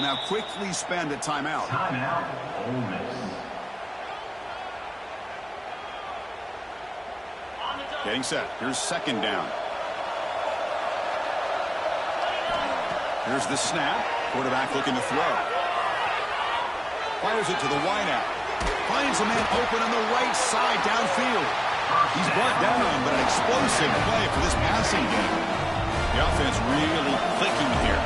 now quickly spend a timeout. Timeout, Ole Miss. Getting set. Here's second down. Here's the snap. Quarterback looking to throw. Fires it to the wideout. Finds a man open on the right side downfield. He's brought down, but an explosive play for this passing game. The offense really clicking here.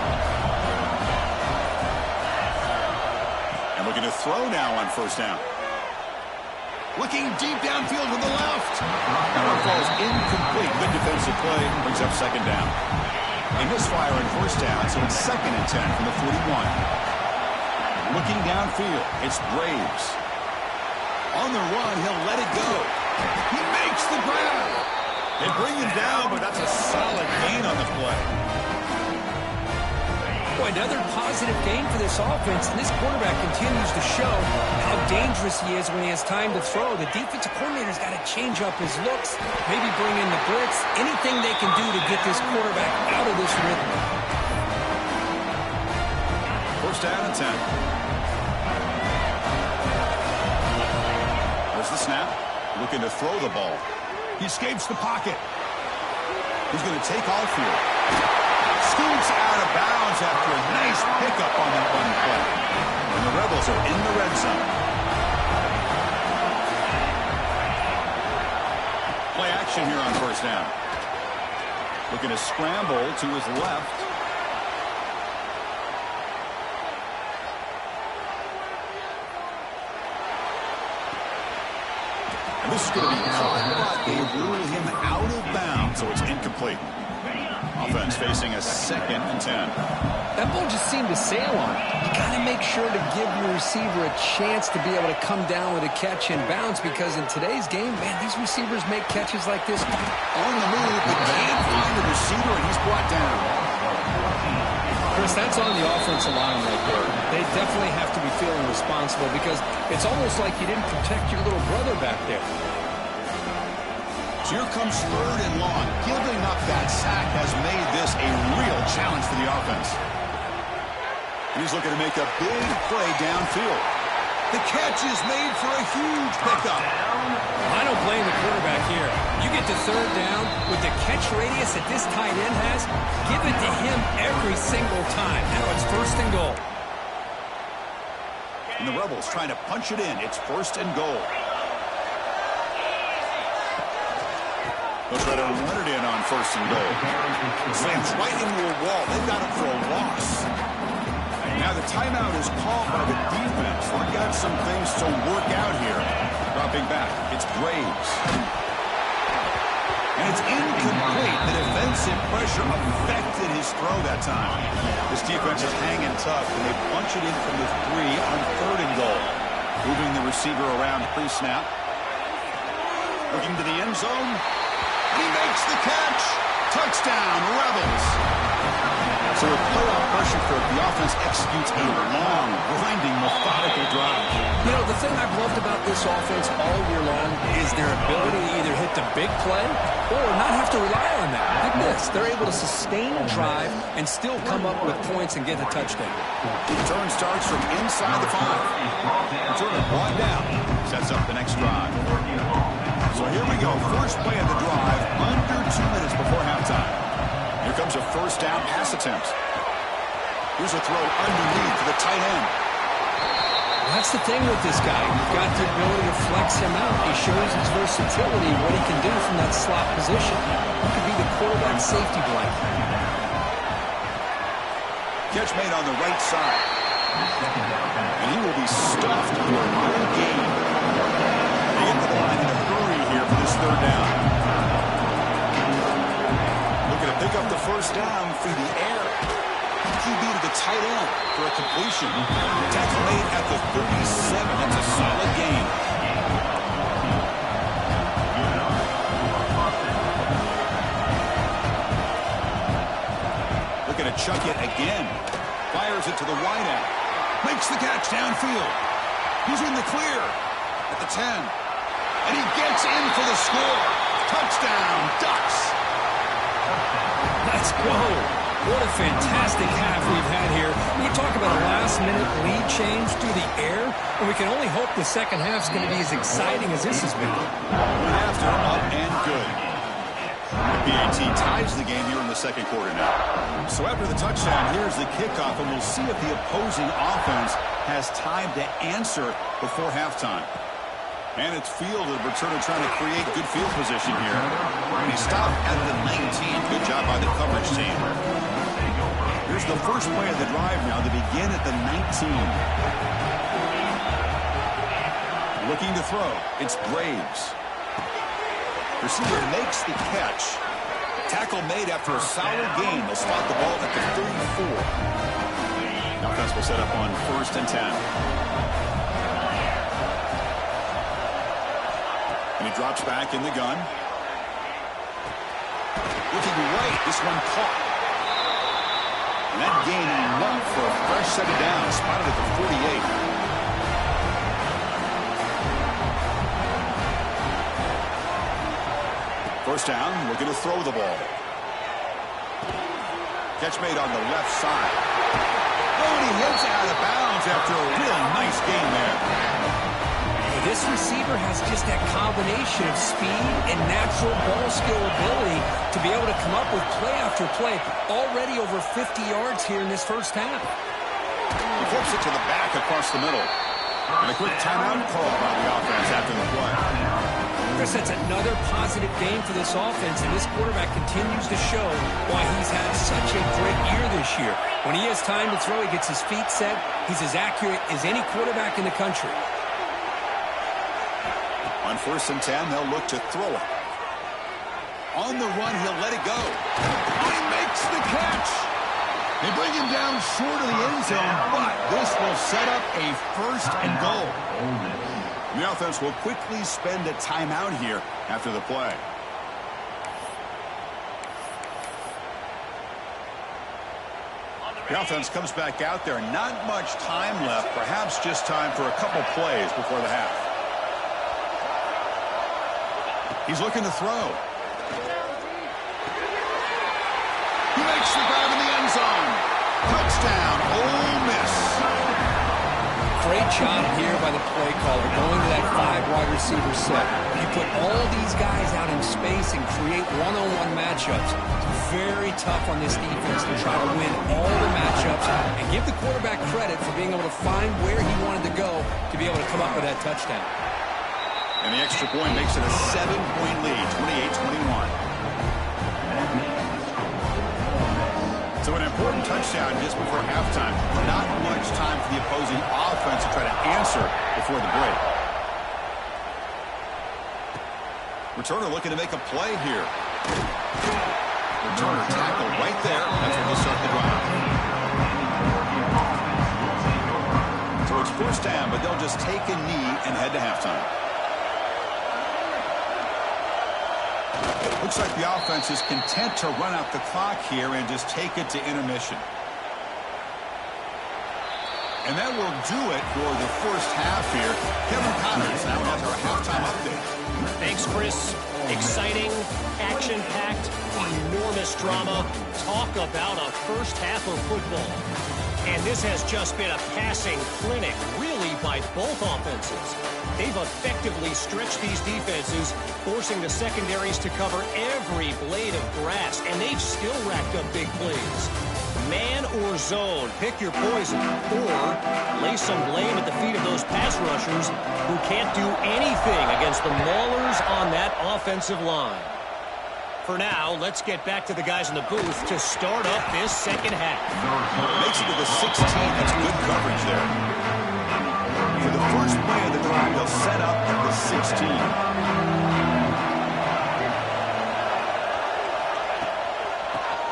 And looking to throw now on first down. Looking deep downfield to the left. That one falls incomplete. Good defensive play. Brings up second down. A misfire on first down, so it's 2nd and 10 from the 41. Looking downfield, it's Braves. On the run, he'll let it go. He makes the grab. They bring him down, but that's a solid gain on the play. Boy, another positive gain for this offense, and this quarterback continues to show how dangerous he is when he has time to throw. The defensive coordinator's got to change up his looks, maybe bring in the blitz, anything they can do to get this quarterback out of this rhythm. First down and 10. There's the snap. Looking to throw the ball. He escapes the pocket. He's going to take off here. Scoots out of bounds after a nice pickup on that one play. And the Rebels are in the red zone. Play action here on first down. Looking to scramble to his left. And this is going to be caught, but they rule him out of bounds, so it's incomplete. Offense facing a 2nd and 10. That ball just seemed to sail on it. You got to make sure to give your receiver a chance to be able to come down with a catch and bounce, because in today's game, man, these receivers make catches like this. On the move, but can't find the receiver, and he's brought down. Chris, that's on the offensive line right there. They definitely have to be feeling responsible, because it's almost like you didn't protect your little brother back there. Here comes 3rd and long. Giving up that sack has made this a real challenge for the offense. And he's looking to make a big play downfield. The catch is made for a huge pickup. I don't blame the quarterback here. You get to 3rd down with the catch radius that this tight end has, give it to him every single time. Now it's 1st and goal. And the Rebels trying to punch it in. It's 1st and goal. They'll try to run it in on 1st and goal. Slams right into a wall. They've got him for a loss. Now the timeout is called by the defense. They've got some things to work out here. Dropping back, it's Braves. And it's incomplete. The defensive pressure affected his throw that time. This defense is hanging tough, and they punch it in from the 3 on 3rd and goal. Moving the receiver around pre-snap. Looking to the end zone. He makes the catch. Touchdown, Rebels. So with playoff pressure for the offense executes a long, grinding, methodical drive. You know, the thing I've loved about this offense all year long is their ability to either hit the big play or not have to rely on that. Like this, they're able to sustain a drive and still come up with points and get a touchdown. Return starts from inside the 5. Return brought down. Sets up the next drive. So here we go. First play of the drive, under 2 minutes before halftime. Here comes a first down pass attempt. Here's a throw underneath to the tight end. That's the thing with this guy. You've got the ability to flex him out. He shows his versatility, what he can do from that slot position. He could be the quarterback safety blanket. Catch made on the right side. And he will be stuffed for no gain. They get to the line in a hurry here for this 3rd down. Looking to pick up the first down through the air. QB to the tight end for a completion. Tackle made at the 37. That's a solid gain. Looking to chuck it again. Fires it to the wideout. Makes the catch downfield. He's in the clear at the 10. And he gets in for the score. Touchdown, Ducks. Let's go. What a fantastic half we've had here. We talk about a last-minute lead change through the air, and we can only hope the second half's going to be as exciting as this has been. One after, up and good. The BAT ties the game here in the second quarter now. So after the touchdown, here's the kickoff, and we'll see if the opposing offense has time to answer before halftime. And it's fielded. Returner trying to create good field position here. And he stopped at the 19. Good job by the coverage team. Here's the first play of the drive now. They begin at the 19. Looking to throw. It's Graves. Receiver makes the catch. Tackle made after a solid gain. They'll spot the ball at the 34. Offense will set up on 1st and 10. And he drops back in the gun. Looking right. This one caught. And that gain enough for a fresh set of downs. Spotted at the 48. First down, looking to throw the ball. Catch made on the left side. Oh, and he hits out of bounds after a really nice gain there. This receiver has just that combination of speed and natural ball skill ability to be able to come up with play after play. Already over 50 yards here in this first half. He flips it to the back across the middle. And a quick timeout call by the offense after the play. Chris, that's another positive game for this offense, and this quarterback continues to show why he's had such a great year this year. When he has time to throw, he gets his feet set. He's as accurate as any quarterback in the country. On 1st and 10, they'll look to throw it. On the run, he'll let it go. He makes the catch. They bring him down short of the end zone, but this will set up a 1st and goal. The offense will quickly spend a timeout here after the play. The offense comes back out there. Not much time left, perhaps just time for a couple plays before the half. He's looking to throw. He makes the grab in the end zone. Touchdown, Ole Miss. Great job here by the play caller, going to that 5-wide receiver set. You put all these guys out in space and create one-on-one matchups. It's very tough on this defense to try to win all the matchups and give the quarterback credit for being able to find where he wanted to go to be able to come up with that touchdown. And the extra point makes it a 7-point lead, 28-21. So an important touchdown just before halftime. Not much time for the opposing offense to try to answer before the break. Returner looking to make a play here. Returner tackle right there. That's when they'll start the drive. So it's first down, but they'll just take a knee and head to halftime. Looks like the offense is content to run out the clock here and just take it to intermission. And that will do it for the first half here. Kevin Connors now has our halftime update. Thanks, Chris. Exciting, action-packed, enormous drama. Talk about a first half of football. And this has just been a passing clinic, really, by both offenses. They've effectively stretched these defenses, forcing the secondaries to cover every blade of grass, and they've still racked up big plays. Man or zone, pick your poison, or lay some blame at the feet of those pass rushers who can't do anything against the maulers on that offensive line. For now, let's get back to the guys in the booth to start up this second half. Makes it to the 16. That's good coverage there. For the first play of the drive, they'll set up at the 16.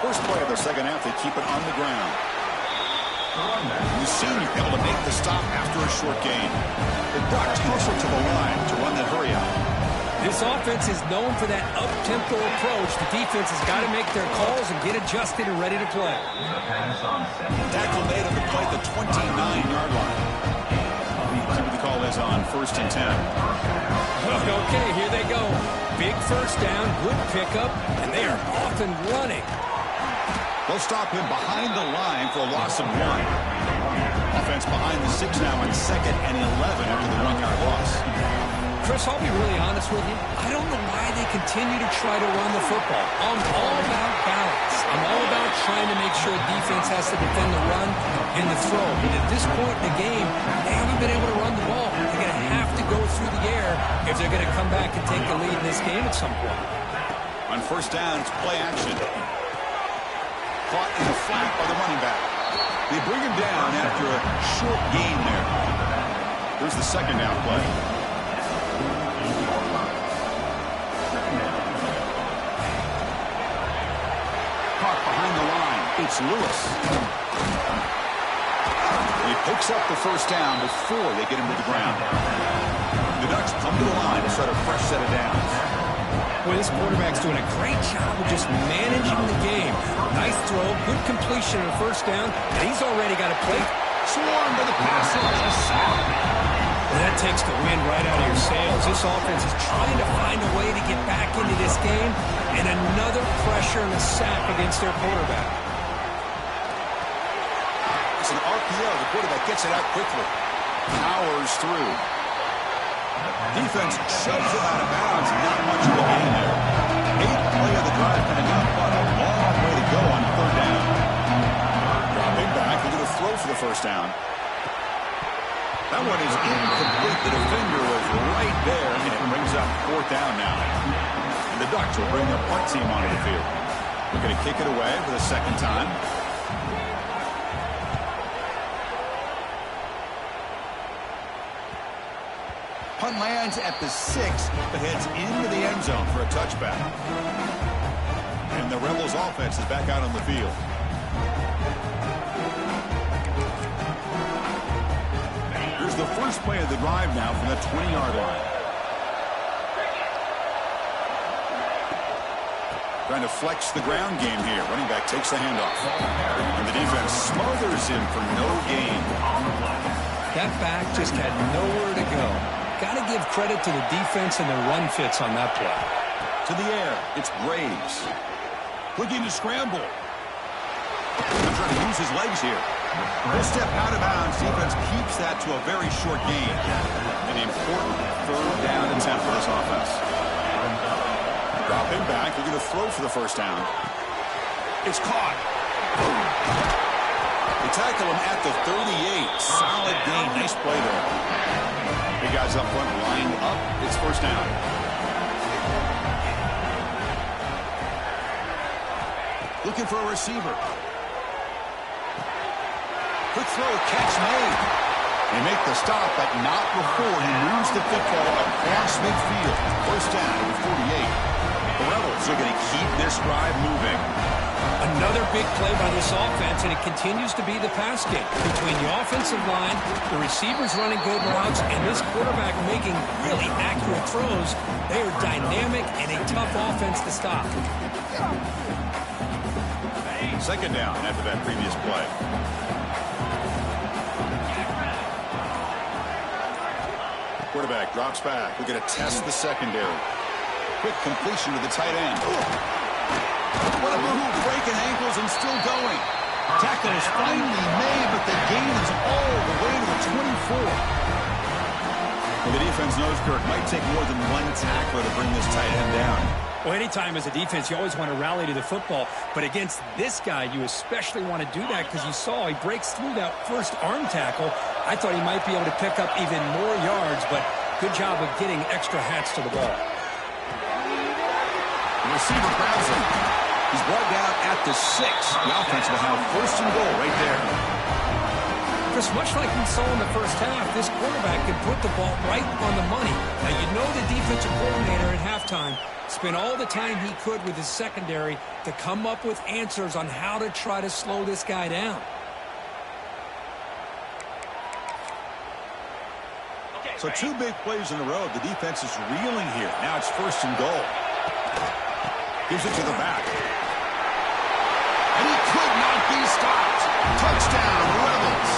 First play of the second half, they keep it on the ground. The senior able to make the stop after a short gain. They brought Tulsa to the line to run that hurry out. This offense is known for that up-tempo approach. The defense has got to make their calls and get adjusted and ready to play. Tackle made on the play at the 29-yard line. See what the call is on 1st and 10. Okay, here they go. Big first down, good pickup, and they are off and running. They'll stop him behind the line for a loss of 1. Offense behind the 6 now on 2nd and 11 after the 1-yard loss. Chris, I'll be really honest with you. I don't know why they continue to try to run the football. I'm all about balance. I'm all about trying to make sure defense has to defend the run and the throw. But at this point in the game, they haven't been able to run the ball. They're going to have to go through the air if they're going to come back and take the lead in this game at some point. On 1st down, it's play action. Caught in the flat by the running back. They bring him down after a short gain there. Here's the 2nd down play. Caught behind the line. It's Lewis. He picks up the 1st down before they get him to the ground. The Ducks come to the line to start a fresh set of downs. Boy, this quarterback's doing a great job of just managing the game. Nice throw, good completion on 1st down, and he's already got a plate. Swarmed by the passage. A sack. Well, that takes the wind right out of your sails. This offense is trying to find a way to get back into this game, and another pressure and a sack against their quarterback. It's an RPO. The quarterback gets it out quickly. Powers through. Defense shoves him out of bounds. Not much of a gain there. 8th play of the drive coming up, but a long way to go on 3rd down. Dropping back, they're going to throw for the 1st down. That one is incomplete. The defender was right there, and it brings up 4th down now. And the Ducks will bring their punt team onto the field. They're going to kick it away for the 2nd time. Punt lands at the 6, but heads into the end zone for a touchback. And the Rebels offense is back out on the field. Here's the first play of the drive now from the 20-yard line. Trying to flex the ground game here. Running back takes the handoff. And the defense smothers him for no gain. That back just had nowhere to go. Got to give credit to the defense and the run fits on that play. To the air, it's Graves. Looking to scramble. He's trying to use his legs here. He'll step out of bounds. Defense keeps that to a very short gain. An important 3rd down attempt for this offense. Drop him back. They're going to throw for the 1st down. It's caught. They tackle him at the 38. Solid gain. Nice play there. Big guys up front lined up. It's 1st down. Looking for a receiver. Quick throw, catch made. They make the stop, but not before he moves the football across midfield. 1st down at the 48. The Rebels are going to keep this drive moving. Another big play by this offense, and it continues to be the pass game. Between the offensive line, the receivers running good routes, and this quarterback making really accurate throws, they are dynamic and a tough offense to stop. 2nd down after that previous play. Quarterback drops back. We're going to test the secondary. Quick completion to the tight end. What a move, breaking ankles and still going. Tackle is finally made, but the gain is all the way to the 24. Well, the defense knows Kirk might take more than one tackler to bring this tight end down. Well, anytime as a defense, you always want to rally to the football. But against this guy, you especially want to do that because you saw he breaks through that first arm tackle. I thought he might be able to pick up even more yards, but good job of getting extra hats to the ball. The receiver grabs him. He's brought down at the 6. The offense will have 1st and goal right there. Chris, much like we saw in the first half, this quarterback can put the ball right on the money. Now, you know the defensive coordinator at halftime spent all the time he could with his secondary to come up with answers on how to try to slow this guy down. So 2 big plays in a row. The defense is reeling here. Now it's 1st and goal. Gives it to the back. And he could not be stopped. Touchdown, Rebels.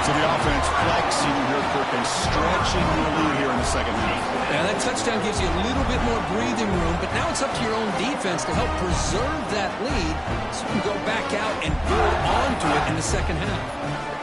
So the offense flexing here, Kirk, and stretching their lead here in the second half. Now that touchdown gives you a little bit more breathing room, but now it's up to your own defense to help preserve that lead so you can go back out and build onto it in the second half.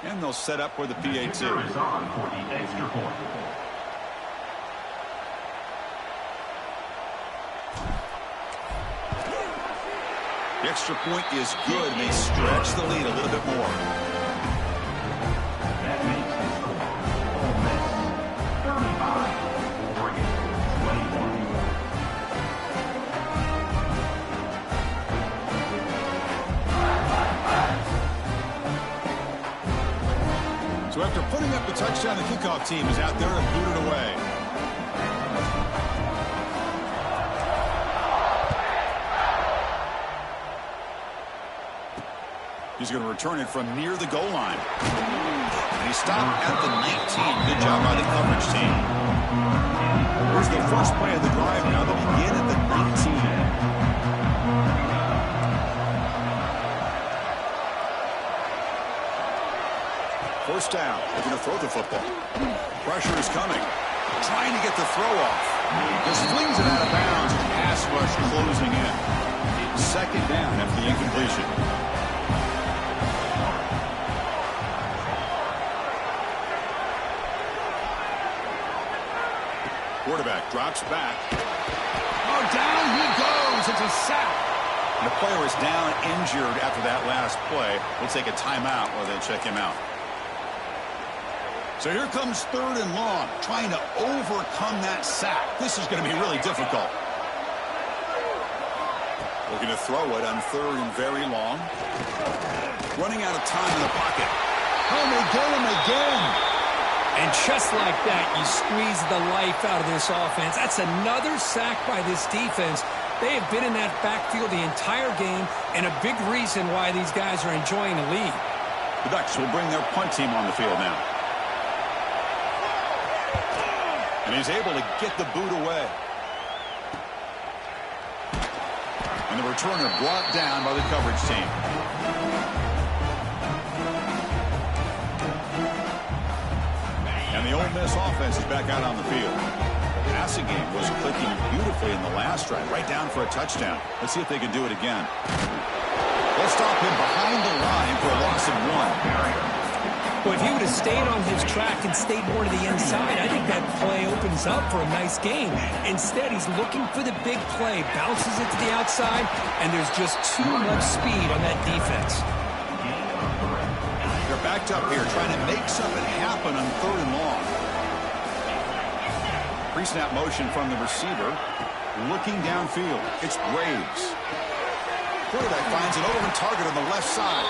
And they'll set up for the PAT. Is on for the extra point. The extra point is good, and they stretch the lead a little bit more. That makes the score Ole Miss 35, Oregon 21. So after putting up the touchdown, the kickoff team is out there and boot it away. He's going to return it from near the goal line. And he stopped at the 19. Good job by the coverage team. Here's the first play of the drive now. They'll begin at the 19. First down. They're going to throw the football. Pressure is coming. Trying to get the throw off. Just flings it out of bounds. Pass rush closing in. Second down after the incompletion. Quarterback drops back. Oh, down he goes. It's a sack. And the player is down injured after that last play. We'll take a timeout while they check him out. So here comes third and long, trying to overcome that sack. This is going to be really difficult. Looking to throw it on third and very long. Running out of time in the pocket. Oh, they get him again. And just like that, you squeeze the life out of this offense. That's another sack by this defense. They have been in that backfield the entire game, and a big reason why these guys are enjoying the lead. The Ducks will bring their punt team on the field now. And he's able to get the boot away. And the returner brought down by the coverage team. And the Ole Miss offense is back out on the field. The passing game was clicking beautifully in the last drive, right down for a touchdown. Let's see if they can do it again. They'll stop him behind the line for a loss of 1. Well, if he would have stayed on his track and stayed more to the inside, I think that play opens up for a nice game. Instead, he's looking for the big play, bounces it to the outside, and there's just too much speed on that defense. They're backed up here, trying to make something happen on third and long. Pre-snap motion from the receiver. Looking downfield. It's Graves. Quarterback finds an open target on the left side.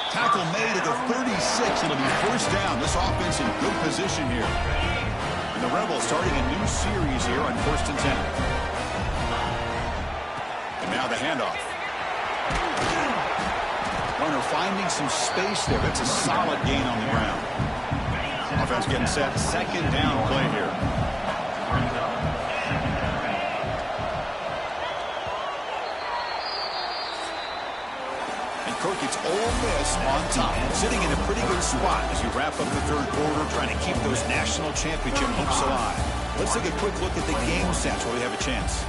Tackle made at the 36. It'll be first down. This offense in good position here. And the Rebels starting a new series here on 1st and 10. And now the handoff. Runner finding some space there. That's a solid gain on the ground. Offense getting set. Second down play here. Kirk, it's Ole Miss on top, sitting in a pretty good spot as you wrap up the third quarter, trying to keep those national championship hopes alive. Let's take a quick look at the game stats where we have a chance.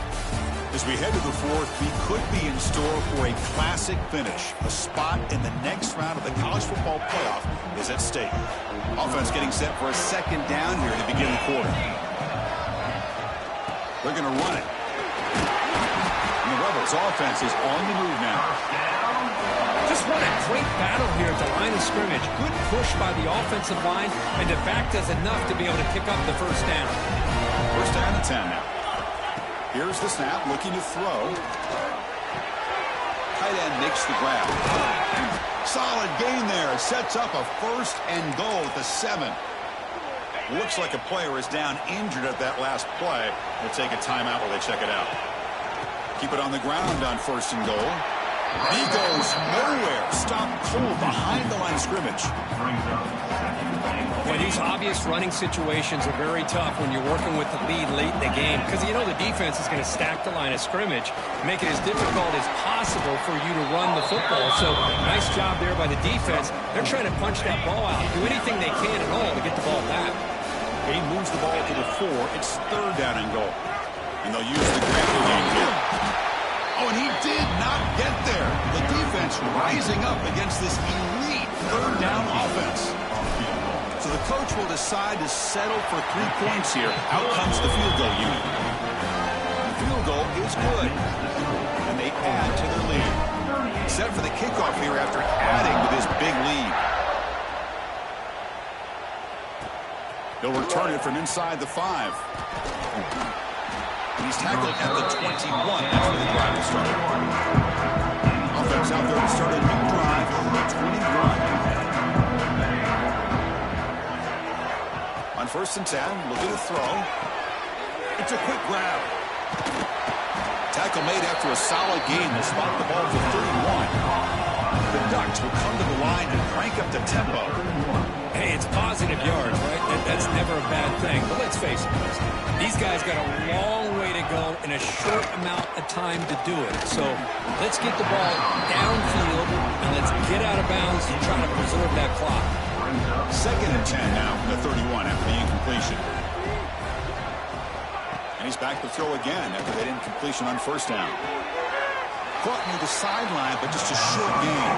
As we head to the fourth, we could be in store for a classic finish. A spot in the next round of the college football playoff is at stake. Offense getting set for a second down here to begin the quarter. They're going to run it. And the Rebels offense is on the move now. Just what a great battle here at the line of scrimmage. Good push by the offensive line, and the back does enough to be able to pick up the first down. First down and 10 now. Here's the snap, looking to throw. Tight end makes the grab. Solid gain there. Sets up a 1st and goal at the 7. Looks like a player is down injured at that last play. We'll take a timeout while they check it out. Keep it on the ground on 1st and goal. He goes nowhere. Stop cold behind the line of scrimmage. Well, these obvious running situations are very tough when you're working with the lead late in the game because you know the defense is going to stack the line of scrimmage, make it as difficult as possible for you to run the football. So nice job there by the defense. They're trying to punch that ball out, do anything they can at all to get the ball back. He moves the ball to the 4. It's 3rd down and goal. And they'll use the ground game here. Oh, and he did not get there. The defense rising up against this elite 3rd down offense. So the coach will decide to settle for 3 points here. Out comes the field goal unit. The field goal is good. And they add to their lead. Set for the kickoff here after adding to this big lead. They'll return it from inside the 5. And he's tackled at the 21. That's where the drive will start. Offense out there to start a new drive on the 21. On 1st and 10, looking to throw. It's a quick grab. Tackle made after a solid gain. They'll spot the ball for 31. The Ducks will come to the line and crank up the tempo. Hey, it's positive yards, right? That's never a bad thing. But let's face it, these guys got a long way to go in a short amount of time to do it. So let's get the ball downfield and let's get out of bounds and try to preserve that clock. 2nd and 10 now from the 31 after the incompletion. And he's back to throw again after that incompletion on 1st down. Caught near the sideline, but just a short gain.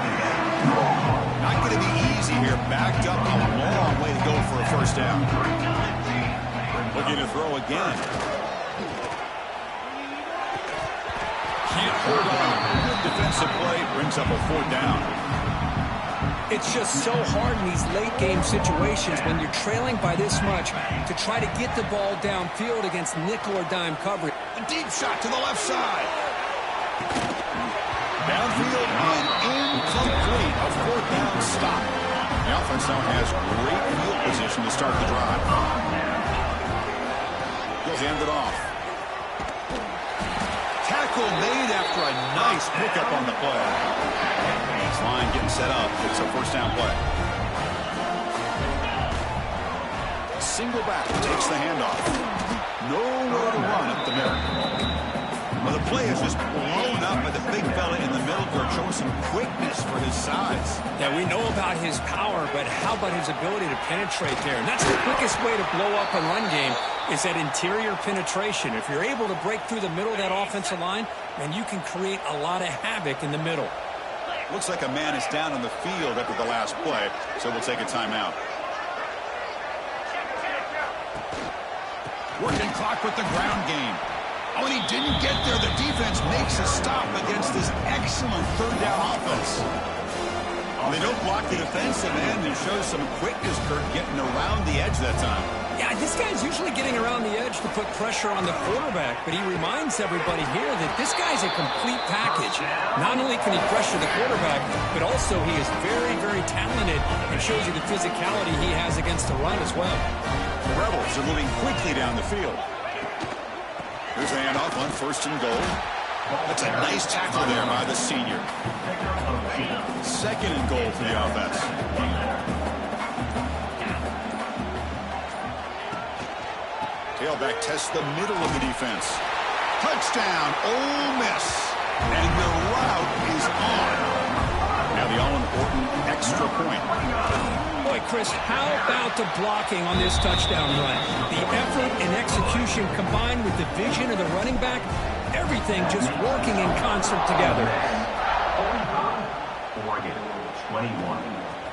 Not going to be easy here. Backed up a long way to go for a 1st down. Looking to throw again. Can't hold on. Good defensive play. Brings up a 4th down. It's just so hard in these late game situations when you're trailing by this much to try to get the ball downfield against nickel or dime coverage. A deep shot to the left side. Downfield and incomplete. A 4th down stop. The offense now has great field position to start the drive. He'll hand it off. Tackle made after a nice pickup on the play. This line getting set up. It's a 1st down play. Single back takes the handoff. Nowhere to run up the middle. Well, the play is just blown up by the big fella in the middle. They're showing some quickness for his size. Yeah, we know about his power, but how about his ability to penetrate there? And that's the quickest way to blow up a run game is that interior penetration. If you're able to break through the middle of that offensive line, then you can create a lot of havoc in the middle. Looks like a man is down on the field after the last play, so we'll take a timeout. Working clock with the ground game. Oh, and he didn't get there. The defense makes a stop against this excellent 3rd down offense. They don't block the defensive end and show some quickness, Kurt, getting around the edge that time. Yeah, this guy's usually getting around the edge to put pressure on the quarterback, but he reminds everybody here that this guy's a complete package. Not only can he pressure the quarterback, but also he is very, very talented and shows you the physicality he has against the run as well. The Rebels are moving quickly down the field. Here's a handoff on 1st and goal. That's a nice tackle there by the senior. 2nd and goal for the offense. Tailback tests the middle of the defense. Touchdown, Ole Miss. And the route is on. Now the all-important extra point. Boy, Chris, how about the blocking on this touchdown run? The effort and execution combined with the vision of the running back, everything just working in concert together. Oregon, 21.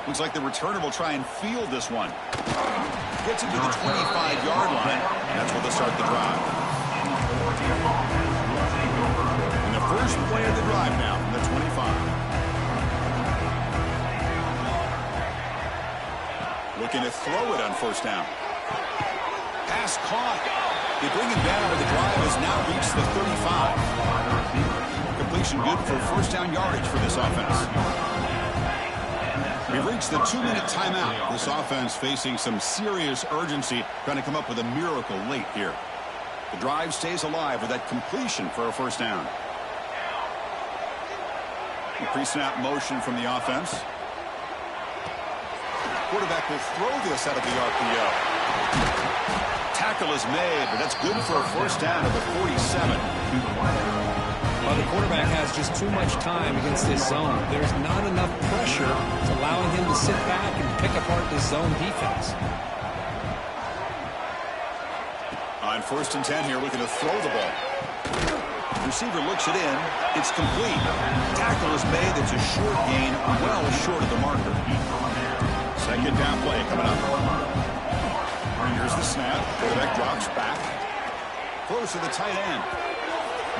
Looks like the returner will try and field this one. Gets it to the 25-yard line. That's where they'll start the drive. And the first play of the drive now from the 25. Looking to throw it on 1st down. Pass caught. They bring him down, but the drive has now reached the 35. Completion good for 1st down yardage for this offense. We've reached the 2-minute timeout. This offense facing some serious urgency, trying to come up with a miracle late here. The drive stays alive with that completion for a first down. Pre-snap motion from the offense. Quarterback will throw this out of the RPO. Tackle is made, but that's good for a first down at the 47. Well, the quarterback has just too much time against this zone. There's not enough pressure to allowing him to sit back and pick apart this zone defense. On 1st and 10 here, looking to throw the ball. Receiver looks it in. It's complete. Tackle is made. It's a short gain, well short of the marker. Second down play coming up. Here's the snap. Quarterback drops back. Close to the tight end.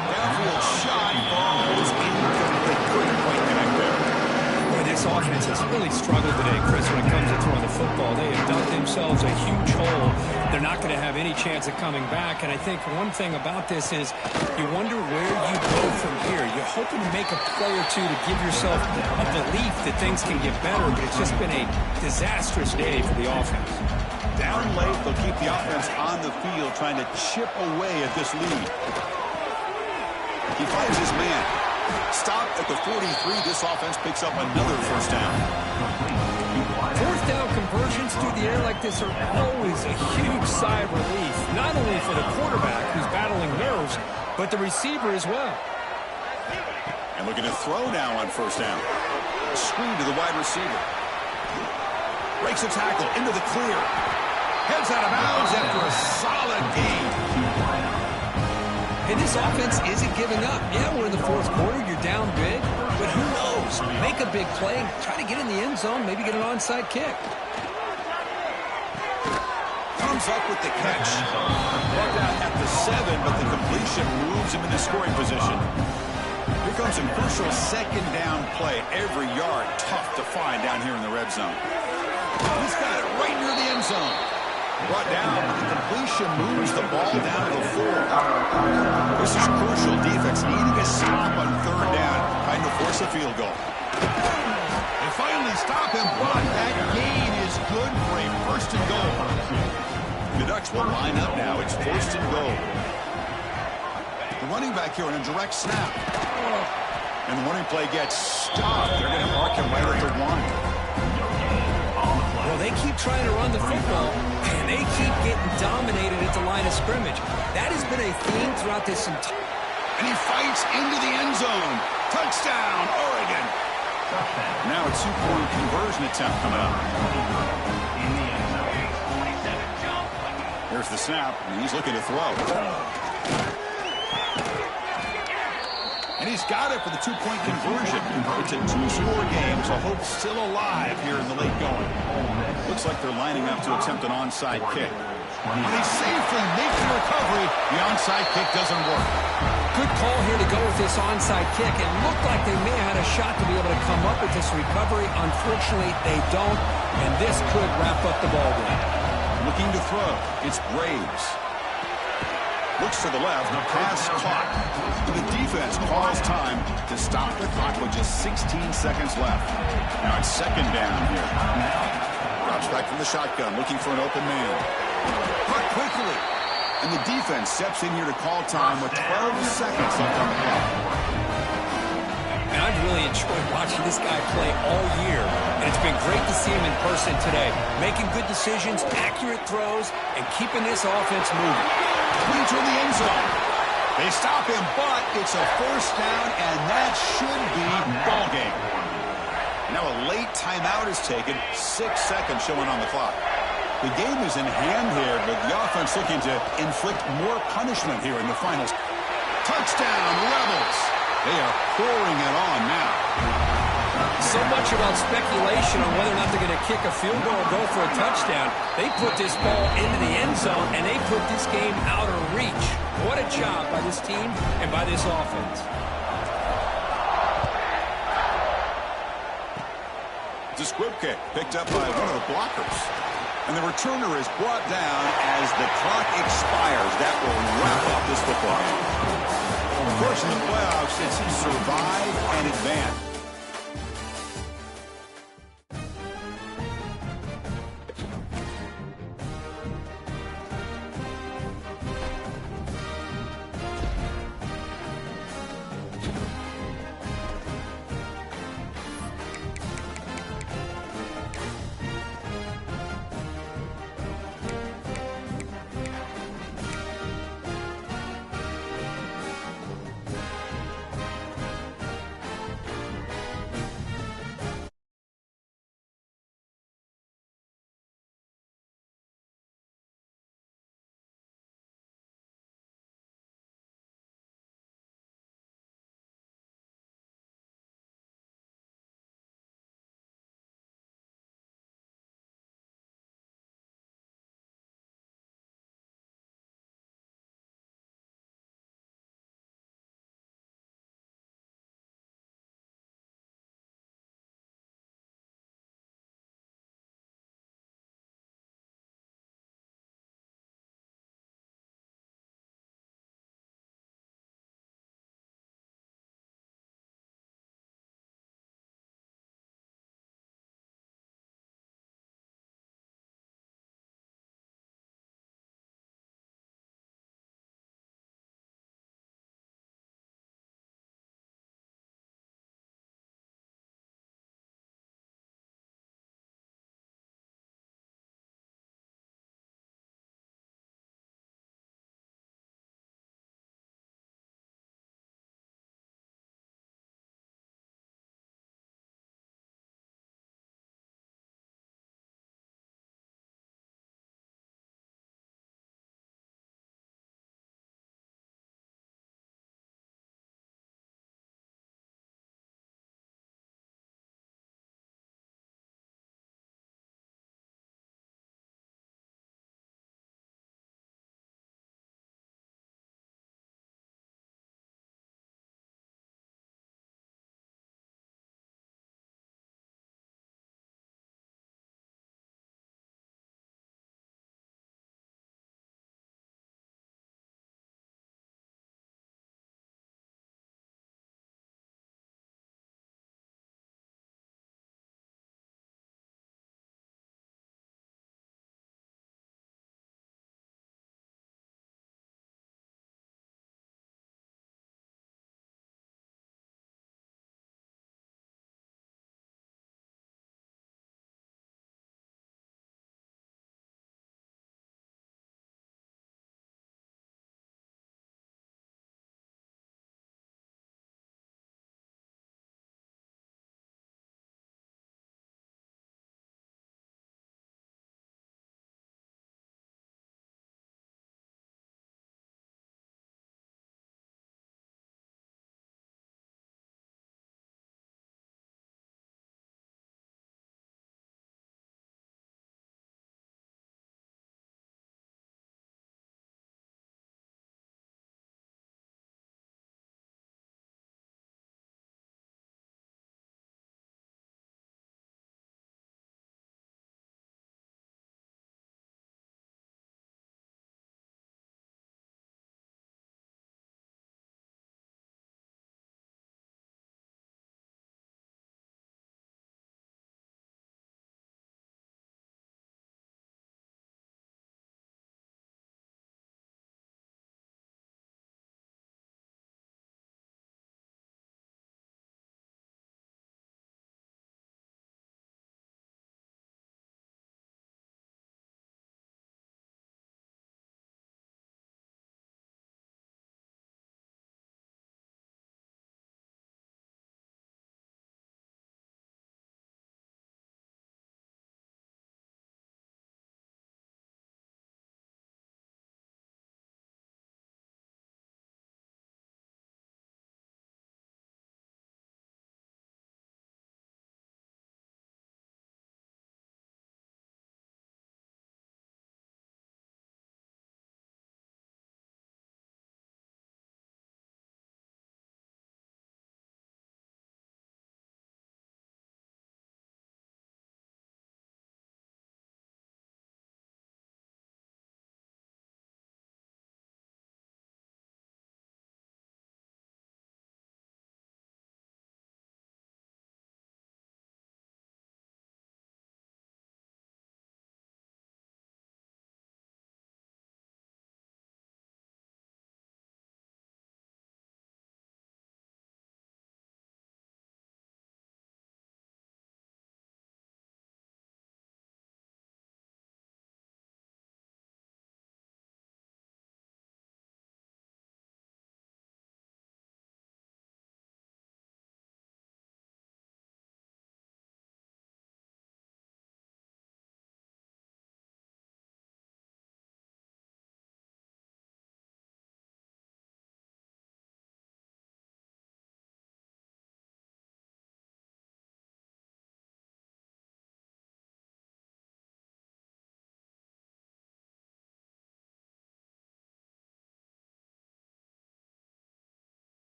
Downfield shot. Falls incomplete. Couldn't quite connect there. Boy, this offense has really struggled today, Chris, when it comes to throwing the football. They have dug themselves a huge hole. They're not going to have any chance of coming back. And I think one thing about this is you wonder where you go from here. You're hoping to make a play or two to give yourself a belief that things can get better, but it's just been a disastrous day for the offense. Down late, they'll keep the offense on the field trying to chip away at this lead. He finds his man. Stop at the 43. This offense picks up another first down. Fourth down conversions through the air like this are always a huge sigh of relief, not only for the quarterback who's battling nerves, but the receiver as well. And looking to throw now on first down. Screen to the wide receiver. Breaks a tackle into the clear. Heads out of bounds after a solid gain. And this offense isn't giving up. Yeah, we're in the fourth quarter. You're down big. But who knows? Make a big play. Try to get in the end zone. Maybe get an onside kick. Comes up with the catch. Brought out at the 7, but the completion moves him into scoring position. Here comes a crucial second down play. Every yard tough to find down here in the red zone. He's got it right near the end zone. Brought down, but the completion moves the ball down to the 4. This is crucial defense, needing a stop on third down, trying to force a field goal. They finally stop him, but that gain is good for a first and goal. The Ducks will line up now. It's first and goal. The running back here on a direct snap. And the running play gets stopped. They're going to mark him right at the 1. Well, they keep trying to run the football, and they keep getting dominated at the line of scrimmage. That has been a theme throughout this entire... And he fights into the end zone. Touchdown, Oregon. Now a 2-point conversion attempt coming up. Here's the snap, and he's looking to throw. And he's got it for the 2-point conversion. It's a 2-score game, so hope's still alive here in the late going. Looks like they're lining up to attempt an onside kick. And they safely make the recovery. The onside kick doesn't work. Good call here to go with this onside kick. It looked like they may have had a shot to be able to come up with this recovery. Unfortunately, they don't, and this could wrap up the ball game. Looking to throw. It's Graves. Looks to the left, pass caught. The defense calls time to stop the clock with just 16 seconds left. Now it's second down here. Drops back from the shotgun, looking for an open man. Caught quickly. And the defense steps in here to call time with 12 seconds left on the clock. And I've really enjoyed watching this guy play all year. And it's been great to see him in person today. Making good decisions, accurate throws, and keeping this offense moving. Into the end zone. They stop him, but it's a first down, and that should be ball game. Now a late timeout is taken. 6 seconds showing on the clock. The game is in hand here, but the offense looking to inflict more punishment here in the finals. Touchdown, Rebels. They are pouring it on now. So much about speculation on whether or not they're going to kick a field goal or go for a touchdown. They put this ball into the end zone, and they put this game out of reach. What a job by this team and by this offense. It's a squib kick picked up by one of the blockers. And the returner is brought down as the clock expires. That will wrap up this football game. Of course, in the playoffs, it's survive and advance.